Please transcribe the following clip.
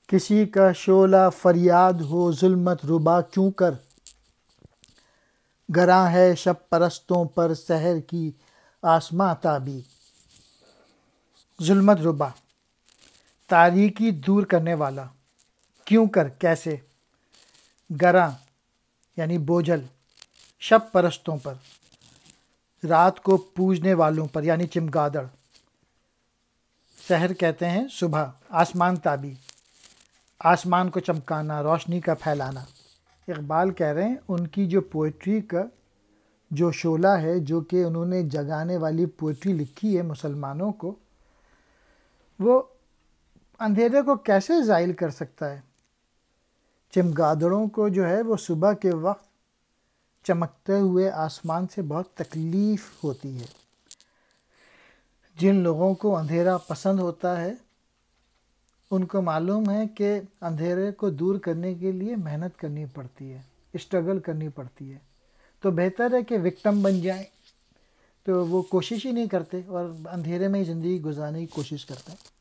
کسی کا شعلہ فریاد ہو ظلمت ربا کیوں کر، گراں ہے شب پرستوں پر سحر کی آسماں تابی۔ ظلمت ربا، تاریکی دور کرنے والا، کیوں کر کیسے، گراں یعنی بوجھل، شب پرستوں پر، رات کو پوجنے والوں پر یعنی چمگادڑ، سحر کہتے ہیں صبح، آسمان تابی، آسمان کو چمکانا، روشنی کا پھیلانا۔ اقبال کہہ رہے ہیں ان کی جو پوئٹری کا جو شعلہ ہے، جو کہ انہوں نے جگانے والی پوئٹری لکھی ہے مسلمانوں کو، وہ اندھیرے کو کیسے زائل کر سکتا ہے؟ چمگادڑوں کو جو ہے وہ صبح کے وقت چمکتے ہوئے آسمان سے بہت تکلیف ہوتی ہے۔ جن لوگوں کو اندھیرا پسند ہوتا ہے ان کو معلوم ہے کہ اندھیرے کو دور کرنے کے لیے محنت کرنی پڑتی ہے، اسٹرگل کرنی پڑتی ہے، تو بہتر ہے کہ وکٹم بن جائیں، تو وہ کوشش ہی نہیں کرتے اور اندھیرے میں ہی زندگی گزارنے کی کوشش کرتے ہیں۔